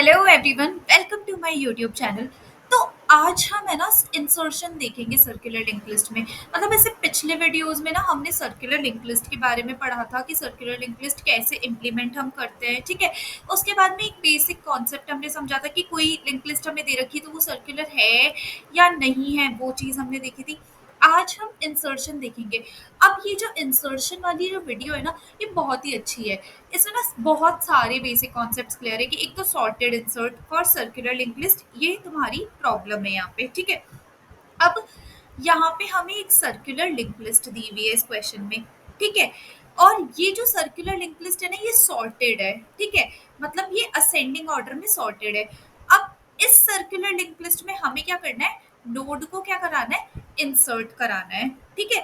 Hello everyone, welcome to my YouTube channel. तो आज हम है ना इंसर्शन देखेंगे सर्कुलर लिंक लिस्ट में। मतलब ऐसे पिछले वीडियोस में ना हमने सर्कुलर लिंक लिस्ट के बारे में पढ़ा था कि सर्कुलर लिंक लिस्ट कैसे इम्प्लीमेंट हम करते हैं, ठीक है। उसके बाद में एक बेसिक कॉन्सेप्ट हमने समझा था कि कोई लिंक लिस्ट हमें दे रखी है तो वो सर्कुलर है या नहीं है, वो चीज़ हमने देखी थी। आज हम इंसर्शन देखेंगे। अब ये जो इंसर्शन वाली जो वीडियो है ना, ये बहुत ही अच्छी है। इसमें ना बहुत सारे बेसिक कॉन्सेप्ट्स क्लियर है कि एक तो sorted insert for circular link list, ये तुम्हारी प्रॉब्लम है यहाँ पे, ठीक है। अब यहाँ पे हमें एक सर्कुलर लिंक लिस्ट दी हुई है इस क्वेश्चन में, ठीक है। और ये जो सर्कुलर लिंक लिस्ट है ना, ये सॉर्टेड है, ठीक है। मतलब ये असेंडिंग ऑर्डर में सॉर्टेड है। अब इस सर्कुलर लिंक लिस्ट में हमें क्या करना है, नोड को क्या कराना है, इंसर्ट कराना है, ठीक है।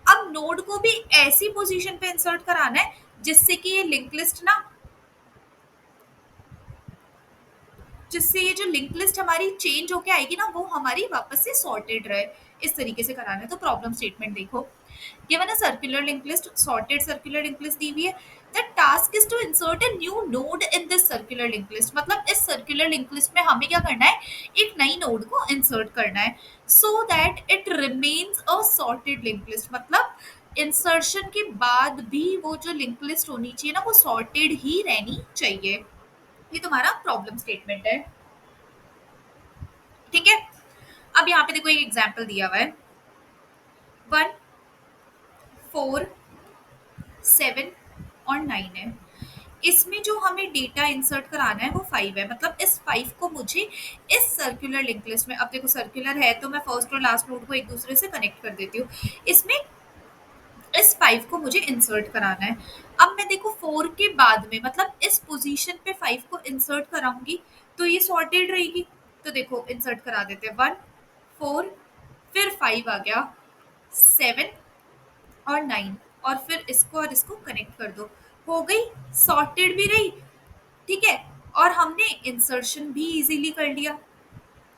अब नोड को भी ऐसी पोजीशन पे इंसर्ट कराना है जिससे कि ये लिंक लिस्ट ना, जिससे ये जो लिंक लिस्ट हमारी चेंज होके आएगी ना, वो हमारी वापस से सॉर्टेड रहे। इस तरीके से कराना है। तो प्रॉब्लम स्टेटमेंट देखो, given a circular link list, sorted circular link list दी हुई है। The task is to insert a new node in this circular link list. मतलब इस सर्कुलर लिंक लिस्ट में हमें क्या करना है, एक नई नोड को इंसर्ट करना है so that it remains a sorted link list. मतलब इंसर्शन के बाद भी वो जो लिंक लिस्ट होनी चाहिए ना, वो सॉर्टेड ही रहनी चाहिए। ये तुम्हारा प्रॉब्लम स्टेटमेंट है, ठीक है। अब यहाँ पे देखो एक एग्जाम्पल दिया हुआ है, 1, 4, 7 और 9 है। इसमें जो हमें डेटा इंसर्ट कराना है वो 5 है। मतलब इस 5 को मुझे इस सर्कुलर लिंक लिस्ट में, अब देखो सर्कुलर है तो मैं फर्स्ट और लास्ट नोड को एक दूसरे से कनेक्ट कर देती हूँ। इसमें इस 5 को मुझे इंसर्ट कराना है। अब मैं देखो 4 के बाद में, मतलब इस पोजीशन पे 5 को इंसर्ट कराऊंगी तो ये सॉर्टेड रहेगी। तो देखो इंसर्ट करा देते हैं, 1, 4, फिर 5 आ गया, 7 और 9, और फिर इसको और इसको कनेक्ट कर दो। हो गई, सॉर्टेड भी रही, ठीक है। और हमने इंसर्शन भी इजीली कर लिया।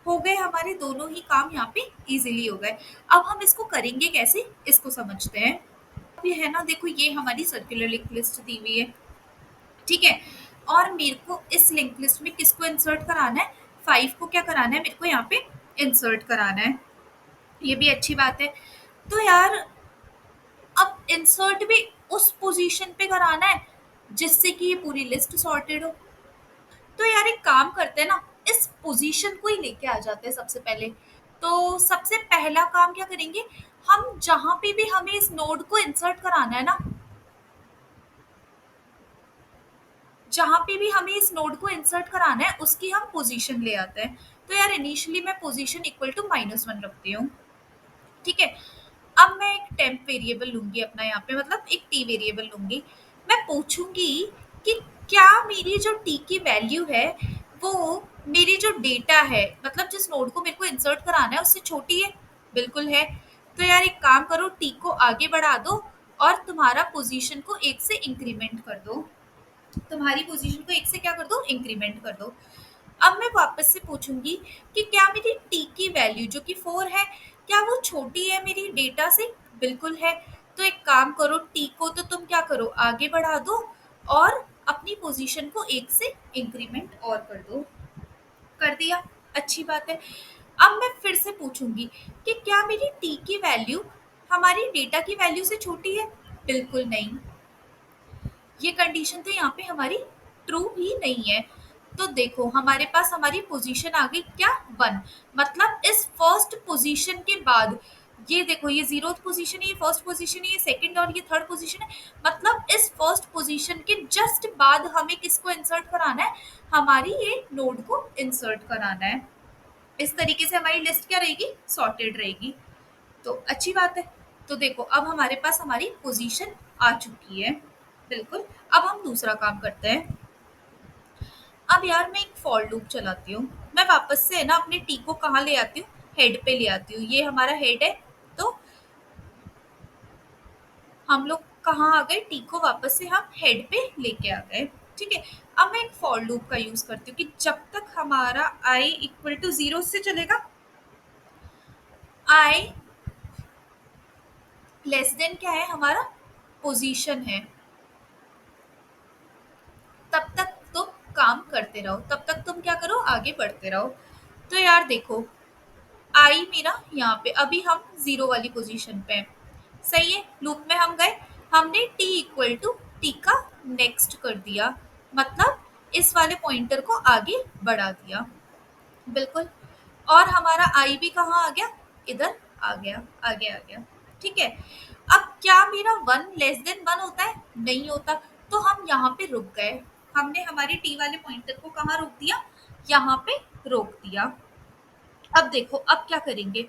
हो गए हमारे दोनों ही काम यहाँ पे इजीली हो गए। अब हम इसको करेंगे कैसे, इसको समझते हैं। अब ये है ना, देखो ये हमारी सर्कुलर लिंक लिस्ट दी हुई है, ठीक है। और मेरे को इस लिंक लिस्ट में किसको इंसर्ट कराना है, 5 को क्या कराना है, मेरे को यहाँ पे इंसर्ट कराना है। ये भी अच्छी बात है। तो यार अब इंसर्ट भी उस पोजीशन पे कराना है जिससे कि ये पूरी लिस्ट सॉर्टेड हो। तो यार एक काम करते हैं ना, इस पोजीशन को ही लेके आ जाते हैं सबसे पहले। तो सबसे पहला काम क्या करेंगे, हम जहां पे भी हमें इस नोड को इंसर्ट कराना है ना, जहां पे भी हमें इस नोड को इंसर्ट कराना है उसकी हम पोजीशन ले आते हैं। तो यार इनिशियली मैं पोजीशन इक्वल टू -1 रखती हूँ, ठीक है। अब मैं एक टेम्प वेरिएबल लूंगी अपना यहाँ पे, मतलब एक टी वेरिएबल लूंगी। मैं पूछूंगी कि क्या मेरी जो टी की वैल्यू है वो मेरी जो डेटा है, मतलब जिस नोड को मेरे को इंसर्ट कराना है उससे छोटी है। बिल्कुल है। तो यार एक काम करो, टी को आगे बढ़ा दो और तुम्हारा पोजीशन को 1 से इंक्रीमेंट कर दो। तुम्हारी पोजीशन को 1 से क्या कर दो, इंक्रीमेंट कर दो। अब मैं वापस से पूछूंगी कि क्या मेरी टी की वैल्यू जो कि 4 है, क्या वो छोटी है मेरी डेटा से। बिल्कुल है। तो एक काम करो, टी को तो तुम क्या करो, आगे बढ़ा दो और अपनी पोजीशन को 1 से इंक्रीमेंट और कर दो। कर दिया, अच्छी बात है। अब मैं फिर से पूछूंगी कि क्या मेरी टी की वैल्यू हमारी डेटा की वैल्यू से छोटी है। बिल्कुल नहीं। ये कंडीशन तो यहाँ पे हमारी ट्रू ही नहीं है। तो देखो हमारे पास हमारी पोजीशन आ गई क्या, 1। मतलब इस फर्स्ट पोजीशन के बाद, ये देखो ये 0th पोजीशन है, ये फर्स्ट पोजीशन है, ये सेकंड और ये थर्ड पोजीशन है। मतलब इस फर्स्ट पोजीशन के जस्ट बाद हमें किसको इंसर्ट कराना है, हमारी ये नोड को इंसर्ट कराना है। इस तरीके से हमारी लिस्ट क्या रहेगी, सॉर्टेड रहेगी। तो अच्छी बात है। तो देखो अब हमारे पास हमारी पोजीशन आ चुकी है। बिल्कुल। अब हम दूसरा काम करते हैं। अब यार मैं एक फॉर लूप चलाती हूँ। मैं वापस से है ना अपने टी को कहाँ ले आती हूँ, हेड पे ले आती हूँ। ये हमारा हेड है। तो हम लोग कहाँ आ गए, टी को वापस से हम हेड पे लेके आ गए, ठीक है। अब मैं एक फॉर लूप का यूज करती हूँ कि जब तक हमारा आई इक्वल टू 0 से चलेगा, आई लेस देन क्या है हमारा, पोजीशन है, तब तक तुम काम करते रहो, तब तक तुम क्या करो, आगे बढ़ते रहो। तो यार देखो, आई मेरा यहाँ पे, अभी हम जीरो वाली पोजीशन पे हैं, सही है। लूप में हम गए, हमने t इक्वल टू टी का नेक्स्ट कर दिया, मतलब इस वाले पॉइंटर को आगे बढ़ा दिया, बिल्कुल। और हमारा आई भी कहाँ आ गया, इधर आ गया, आगे आ गया, ठीक है। अब क्या मेरा वन लेस देन वन होता है, नहीं होता, तो हम यहाँ पे रुक गए। हमने हमारे टी वाले पॉइंटर को कहाँ रोक दिया, यहाँ पे रोक दिया। अब देखो, अब क्या करेंगे,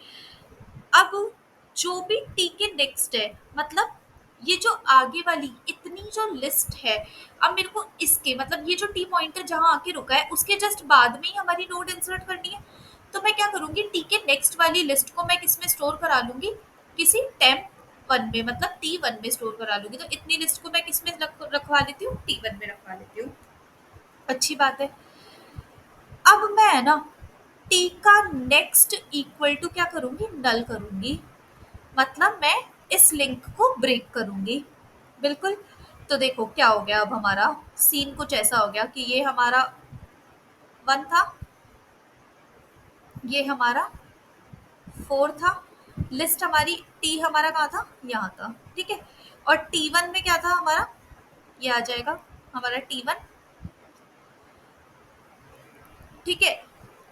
अब जो भी टी के नेक्स्ट है, मतलब ये जो आगे वाली इतनी जो लिस्ट है, अब मेरे को इसके मतलब ये जो टी पॉइंटर जहां आके रुका है उसके जस्ट बाद में ही हमारी नोड इंसर्ट करनी है। तो मैं क्या करूंगी, टी के नेक्स्ट वाली लिस्ट को मैं किसमें स्टोर करा लूंगी, किसी टेम्प वन में, मतलब टी वन में स्टोर करा लूंगी। तो इतनी लिस्ट को मैं किसमें रखवा लेती हूँ, टी वन में रखवा लेती हूँ। अच्छी बात है। अब मैं है ना टी का नेक्स्ट इक्वल टू क्या करूंगी, नल करूंगी, मतलब मैं इस लिंक को ब्रेक करूंगी, बिल्कुल। तो देखो क्या हो गया, अब हमारा सीन कुछ ऐसा हो गया कि ये हमारा वन था, ये हमारा फोर था, लिस्ट हमारी टी हमारा कहाँ था, यहाँ था, ठीक है। और टी वन में क्या था हमारा, ये आ जाएगा हमारा टी वन, ठीक है।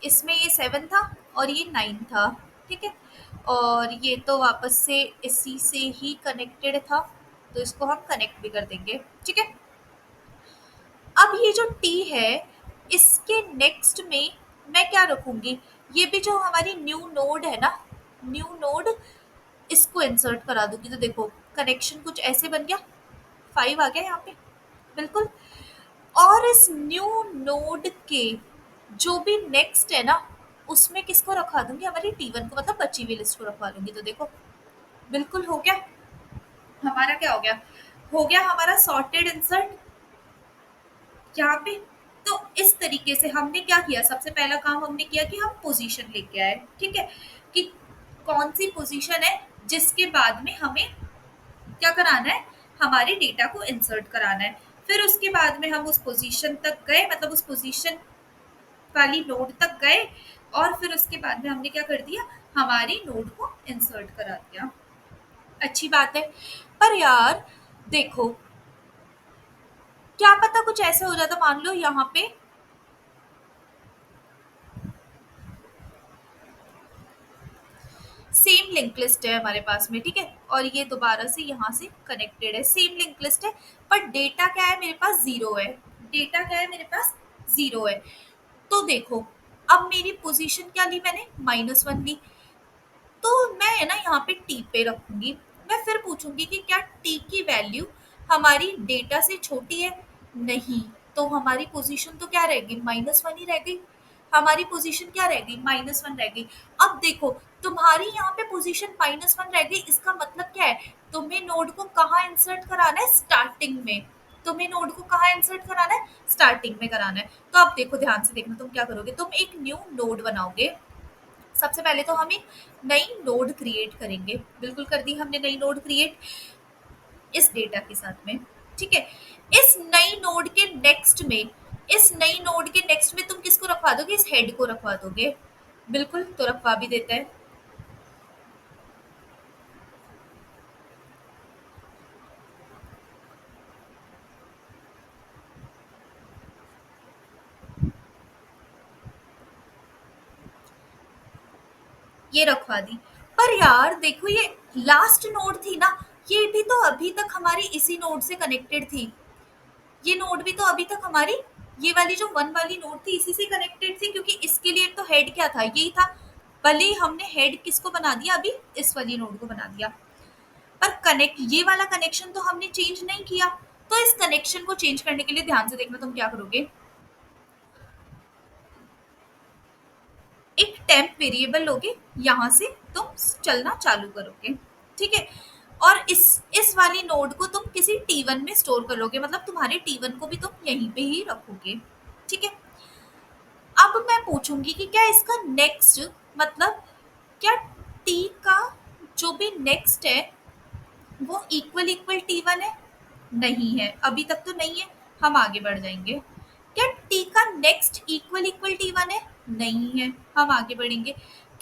इसमें ये सेवन था और ये नाइन था, ठीक है। और ये तो वापस से इसी से ही कनेक्टेड था, तो इसको हम कनेक्ट भी कर देंगे, ठीक है। अब ये जो टी है, इसके नेक्स्ट में मैं क्या रखूंगी, ये भी जो हमारी न्यू नोड है ना, न्यू नोड, इसको इंसर्ट करा दूंगी। तो देखो कनेक्शन कुछ ऐसे बन गया, फाइव आ गया यहाँ पे, बिल्कुल। और इस न्यू नोड के जो भी नेक्स्ट है ना, उसमें किसको रखवा दूंगी, हमारी टी वन को, मतलब बची हुई लिस्ट को रखवा दूंगी। तो देखो बिल्कुल हो गया हमारा, क्या हो गया हमारा सॉर्टेड इंसर्ट यहाँ पे। तो इस तरीके से हमने क्या किया, सबसे पहला काम हमने किया कि हम पोजीशन लेके आए, ठीक है, कि कौन सी पोजीशन है जिसके बाद में हमें क्या कराना है, हमारे डेटा को इंसर्ट कराना है। फिर उसके बाद में हम उस पोजीशन तक गए, मतलब उस पोजीशन वाली नोड तक गए, और फिर उसके बाद में हमने क्या कर दिया, हमारी नोड को इंसर्ट करा दिया। अच्छी बात है। पर यार देखो, क्या पता कुछ ऐसे हो जाता, मान लो यहाँ पे सेम लिंक लिस्ट है हमारे पास में, ठीक है, और ये दोबारा से यहाँ से कनेक्टेड है, सेम लिंक लिस्ट है, पर डेटा क्या है मेरे पास, जीरो है। डेटा क्या है मेरे पास, जीरो है। तो देखो, अब मेरी पोजीशन क्या ली मैंने, माइनस वन ली। तो मैं है ना यहाँ पे टी पे रखूंगी। मैं फिर पूछूंगी कि क्या टी की वैल्यू हमारी डेटा से छोटी है, नहीं, तो हमारी पोजीशन तो क्या रहेगी, माइनस वन ही रह गई। हमारी पोजीशन क्या रह गई, माइनस वन रह गई। अब देखो, तुम्हारी यहाँ पे पोजीशन माइनस वन रह गई, इसका मतलब क्या है, तुम्हें नोड को कहाँ इंसर्ट कराना है, स्टार्टिंग में। तुम्हें नोड को कहाँ इंसर्ट कराना है, स्टार्टिंग में कराना है। तो अब देखो, ध्यान से देखना, तुम क्या करोगे, तुम एक न्यू नोड बनाओगे। सबसे पहले तो हम एक नई नोड क्रिएट करेंगे, बिल्कुल कर दी हमने नई नोड क्रिएट इस डेटा के साथ में, ठीक है। इस नई नोड के नेक्स्ट में, इस नई नोड के नेक्स्ट में तुम किसको रखवा दोगे, इस हेड को रखवा दोगे, बिल्कुल। तो रखवा भी देता है। ये रखवा दी। पर यार देखो, ये लास्ट नोड थी ना, ये भी तो अभी तक हमारी इसी नोड से कनेक्टेड थी। ये नोड भी तो अभी तक हमारी, ये वाली जो वन वाली नोड थी इसी से कनेक्टेड थी, क्योंकि इसके लिए तो हेड क्या था, यही था। भले ही हमने हेड किसको बना दिया, अभी इस वाली नोड को बना दिया, पर कनेक्ट ये वाला कनेक्शन तो हमने चेंज नहीं किया। तो इस कनेक्शन को चेंज करने के लिए ध्यान से देखना, तुम क्या करोगे, एक टेम्प वेरिएबल लोगे, यहाँ से तुम चलना चालू करोगे, ठीक है। और इस वाली नोड को तुम किसी टी वन में स्टोर करोगे, मतलब तुम्हारे टी वन को भी तुम यहीं पे ही रखोगे, ठीक है। अब मैं पूछूंगी कि क्या इसका नेक्स्ट, मतलब क्या टी का जो भी नेक्स्ट है वो इक्वल इक्वल टी वन है, नहीं है, अभी तक तो नहीं है। हम आगे बढ़ जाएंगे, क्या टी का next equal equal T one है? नहीं है। हम आगे बढ़ेंगे।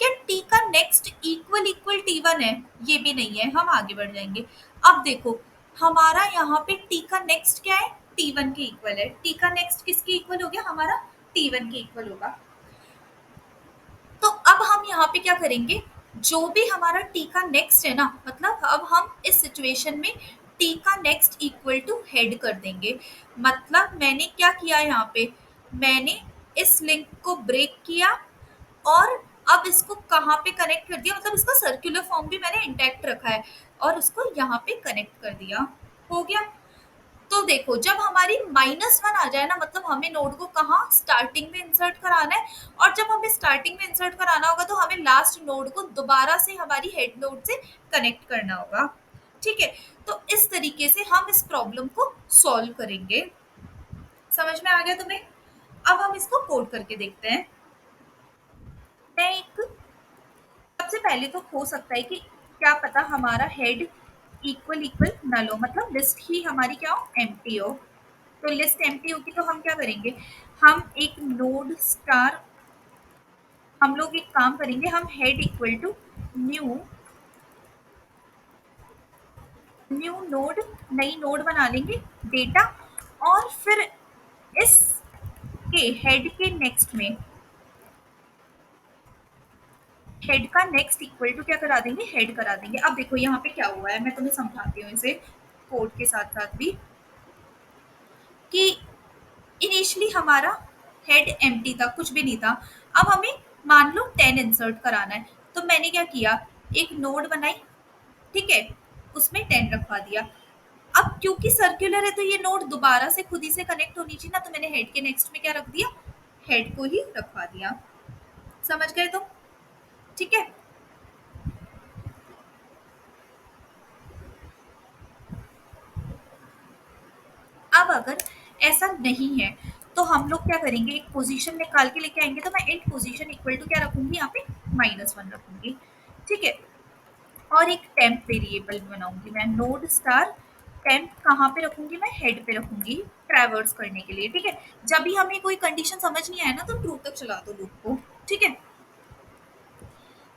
क्या टी का next equal equal T one है? ये भी नहीं है। हम आगे बढ़ जाएंगे। अब देखो, हमारा यहाँ पे टी का नेक्स्ट क्या है? टी वन के इक्वल है। टी का नेक्स्ट किसके इक्वल हो गया? हमारा टी वन के इक्वल होगा। तो अब हम यहाँ पे क्या करेंगे? जो भी हमारा टी का नेक्स्ट है ना, मतलब अब हम इस सिचुएशन में टी का नेक्स्ट इक्वल टू हेड कर देंगे। मतलब मैंने क्या किया यहाँ पे? मैंने इस लिंक को ब्रेक किया और अब इसको कहाँ पे कनेक्ट कर दिया, मतलब इसका सर्कुलर फॉर्म भी मैंने इंटैक्ट रखा है और उसको यहाँ पे कनेक्ट कर दिया। हो गया। तो देखो, जब हमारी -1 आ जाए ना, मतलब हमें नोड को कहाँ स्टार्टिंग में इंसर्ट कराना है, और जब हमें स्टार्टिंग में इंसर्ट कराना होगा तो हमें लास्ट नोड को दोबारा से हमारी हेड नोड से कनेक्ट करना होगा। ठीक है। तो इस तरीके से हम इस प्रॉब्लम को सॉल्व करेंगे। समझ में आ गया तुम्हें? अब हम इसको कोड करके देखते हैं। मैं एक सबसे पहले तो हो सकता है कि क्या पता हमारा हेड इक्वल इक्वल नल हो, मतलब लिस्ट ही हमारी क्या हो? एम्प्टी हो। तो लिस्ट एम्प्टी होगी तो हम क्या करेंगे? हम एक नोड स्टार, हम लोग एक काम करेंगे, हम head equal to new new node, नई नोड बना लेंगे डेटा, और फिर इस के हेड के नेक्स्ट में हेड का नेक्स्ट इक्वल टू क्या करा देंगे? हेड करा देंगे। अब देखो यहाँ पे क्या हुआ है, मैं तुम्हें समझाती हूँ इसे कोड के साथ साथ भी, कि इनिशियली हमारा हेड एम्प्टी था, कुछ भी नहीं था। अब हमें मान लो 10 इंसर्ट कराना है, तो मैंने क्या किया? एक नोड बनाई, ठीक है, उसमें 10 रखवा दिया। अब क्योंकि सर्कुलर है तो ये नोड दोबारा से खुद ही से कनेक्ट होनी चाहिए ना, तो मैंने हेड के नेक्स्ट में क्या रख दिया? हेड को ही रखवा दिया। समझ गए तुम? ठीक है। अब अगर ऐसा नहीं है तो हम लोग क्या करेंगे? एक पोजीशन निकाल के लेके आएंगे। तो मैं इंट पोजीशन इक्वल टू क्या रखूंगी? यहाँ पे -1 रखूंगी। ठीक है। और एक टेम्प वेरिएबल बनाऊंगी मैं, नोड स्टार टेम्प। कहाँ पे रखूंगी? मैं हेड पे रखूंगी, ट्रैवर्स करने के लिए। ठीक है। जब भी हमें कोई कंडीशन समझ नहीं आए ना, तो ट्रू तक चला दो लूप को। ठीक है।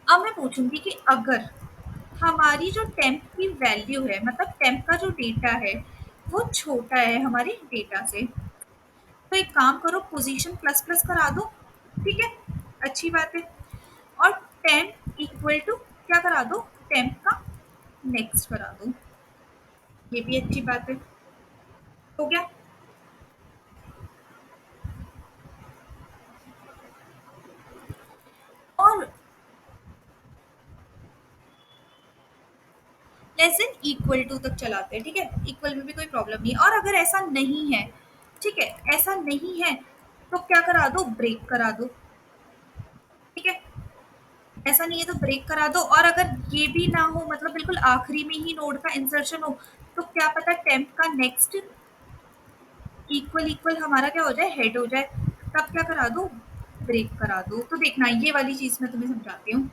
अब मैं पूछूंगी कि अगर हमारी जो टेम्प की वैल्यू है, मतलब टेम्प का जो डेटा है वो छोटा है हमारे डेटा से, तो एक काम करो, पोजीशन प्लस प्लस करा दो। ठीक है। अच्छी बात है। और टेम्प इक्वल टू क्या करा दो? टेम्प का नेक्स्ट करा दो। ये भी अच्छी बात है। हो गया। और लेस देन इक्वल टू तक चलाते हैं। ठीक है। इक्वल में भी कोई प्रॉब्लम नहीं है। और अगर ऐसा नहीं है, ठीक है, ऐसा नहीं है, तो क्या करा दो? ब्रेक करा दो। ठीक है। ऐसा नहीं है तो ब्रेक करा दो। और अगर ये भी ना हो, मतलब बिल्कुल आखिरी में ही नोड का इंसर्शन हो, तो क्या पता टेम्प का नेक्स्ट इक्वल इक्वल हमारा क्या हो जाए? हेड हो जाए। तब क्या करा दो? ब्रेक करा दो। तो देखना, ये वाली चीज मैं तुम्हें समझाती हूँ,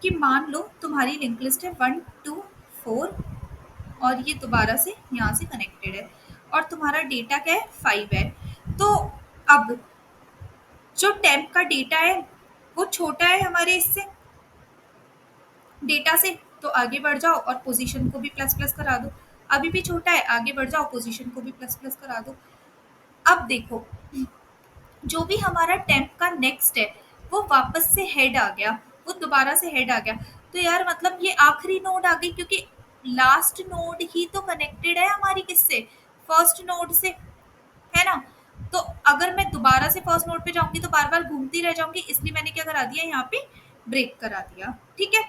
कि मान लो तुम्हारी लिंक लिस्ट है 1 2 4, और ये दोबारा से यहाँ से कनेक्टेड है, और तुम्हारा डेटा क्या है? 5 है। तो अब जो टेम्प का डेटा है वो छोटा है हमारे इससे, डेटा से, तो आगे बढ़ जाओ और पोजीशन को भी प्लस प्लस करा दो। अभी भी छोटा है, आगे बढ़ जाओ, पोजीशन को भी प्लस प्लस करा दो। अब देखो, जो भी हमारा टेम्प का नेक्स्ट है वो वापस से हेड आ गया, वो दोबारा से हेड आ गया। तो यार मतलब ये आखिरी नोड आ गई, क्योंकि लास्ट नोड ही तो कनेक्टेड है हमारी किससे? फर्स्ट नोड से, है ना? तो अगर मैं दोबारा से फर्स्ट नोड पे जाऊंगी तो बार बार घूमती रह जाऊंगी, इसलिए मैंने क्या करा दिया? यहाँ पे ब्रेक करा दिया। ठीक है।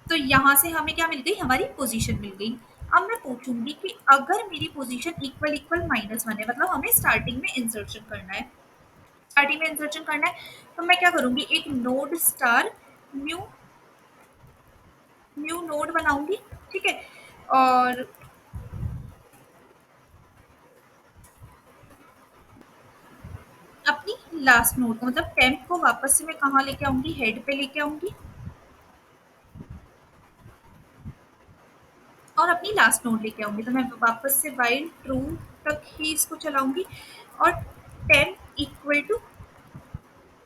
तो यहाँ से हमें क्या मिल गई? हमारी पोजीशन मिल गई। अब मैं पूछूंगी कि अगर मेरी पोजीशन इक्वल इक्वल -1 है, मतलब हमें स्टार्टिंग में इंसर्शन करना है, स्टार्टिंग में इंसर्शन करना है, तो मैं क्या करूंगी? एक node star new new node बनाऊंगी। ठीक है। और अपनी लास्ट नोड को, मतलब टेम्प को वापस से मैं कहाँ लेके आऊंगी? हेड पे लेके आऊंगी। और अपनी लास्ट नोड लेके आऊंगी। तो मैं वापस से वाइल ट्रू तक ही इसको चलाऊंगी और टेम्प इक्वल टू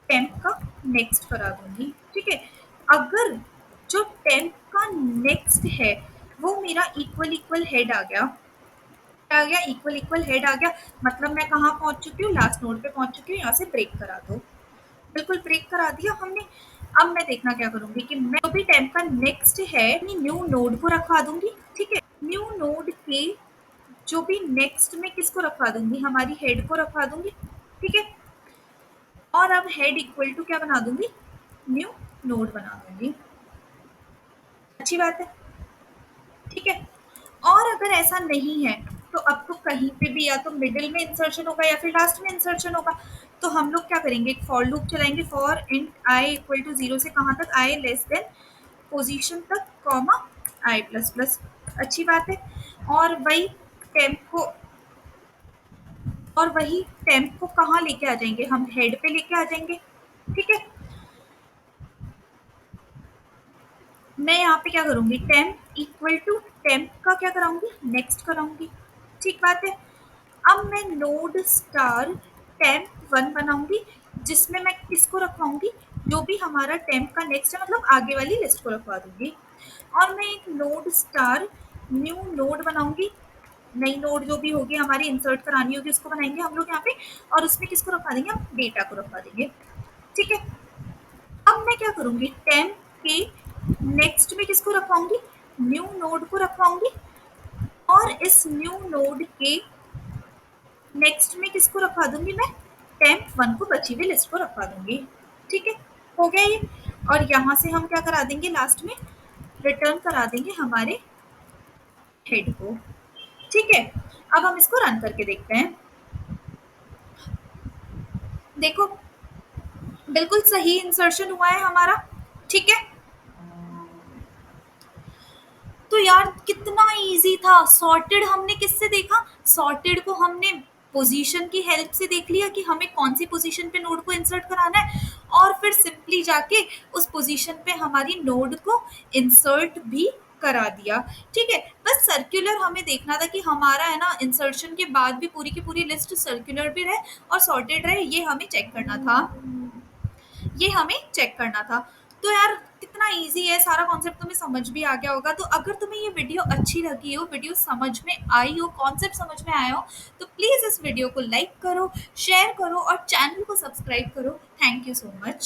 टेम्प का नेक्स्ट करा दूंगी। ठीक है, अगर जो टेम्प का नेक्स्ट है वो मेरा इक्वल इक्वल हेड आ गया, इक्वल इक्वल हेड आ गया, मतलब मैं कहाँ पहुंच चुकी हूँ, लास्ट नोड पे पहुंच चुकी हूँ। यहाँ से ब्रेक करा दो, बिल्कुल ब्रेक करा दिया हमने। अब मैं देखना क्या करूंगी कि मैं जो भी टेम्प का नेक्स्ट है न्यू नोड को रखवा दूंगी। ठीक है, न्यू नोड के जो भी नेक्स्ट में किसको रखवा दूंगी, हमारी हेड को रखवा दूंगी। ठीक है, और अब हेड इक्वल टू क्या बना दूंगी, न्यू नोड बना दूंगी। अच्छी बात है। ठीक है, और अगर ऐसा नहीं है तो अब तो कहीं पे भी या तो मिडिल में इंसर्शन होगा या फिर लास्ट में इंसर्शन होगा। तो हम लोग क्या करेंगे, एक फॉर लूप चलाएंगे, for int i equal to 0 से कहाँ तक, आई लेस देन पोजीशन तक कॉमा आई प्लस प्लस। अच्छी बात है। और वही टेम्प को और वही टेम्प को कहाँ लेके आ जाएंगे, हम हेड पे लेके आ जाएंगे। ठीक है, मैं यहाँ पे क्या करूंगी, टेम्प इक्वल टू टेम्प का क्या कराऊंगी, नेक्स्ट कराऊंगी। ठीक बात है। अब मैं नोड स्टार टेम्प वन बनाऊंगी जिसमें मैं किसको रखवाऊंगी, जो भी हमारा टेम्प का नेक्स्ट है, मतलब आगे वाली लिस्ट को रखवा दूंगी। और मैं एक नोड स्टार न्यू नोड बनाऊंगी, नई नोड जो भी होगी हमारी इंसर्ट करानी होगी उसको बनाएंगे हम लोग यहाँ पे, और उसमें किसको रखवा देंगे, हम डेटा को रखवा देंगे। ठीक है, अब मैं क्या करूंगी, टेम्प के नेक्स्ट में किसको रखवाऊंगी, न्यू नोड को रखवाऊंगी, और इस न्यू नोड के नेक्स्ट में किसको रखवा दूंगी, मैं टेम्प वन को बची हुई लिस्ट को रखवा दूंगी। ठीक है, हो गया ये। और यहाँ से हम क्या करा देंगे, लास्ट में रिटर्न करा देंगे हमारे हेड को। ठीक है, अब हम इसको रन करके देखते हैं। देखो, बिल्कुल सही इंसर्शन हुआ है हमारा। ठीक है, तो यार कितना इजी था। सॉर्टेड हमने किससे देखा, सॉर्टेड को हमने पोजीशन की हेल्प से देख लिया कि हमें कौन सी पोजीशन पे नोड को इंसर्ट कराना है, और फिर सिंपली जाके उस पोजीशन पे हमारी नोड को इंसर्ट भी करा दिया। ठीक है, बस सर्कुलर हमें देखना था कि हमारा है ना इंसर्शन के बाद भी पूरी की पूरी लिस्ट सर्कुलर भी रहे और सॉर्टेड रहे, ये हमें चेक करना था, ये हमें चेक करना था। तो यार कितना इजी है, सारा कॉन्सेप्ट तुम्हें समझ भी आ गया होगा। तो अगर तुम्हें ये वीडियो अच्छी लगी हो, वीडियो समझ में आई हो, कॉन्सेप्ट समझ में आया हो, तो प्लीज़ इस वीडियो को लाइक करो, शेयर करो और चैनल को सब्सक्राइब करो। Thank you so much.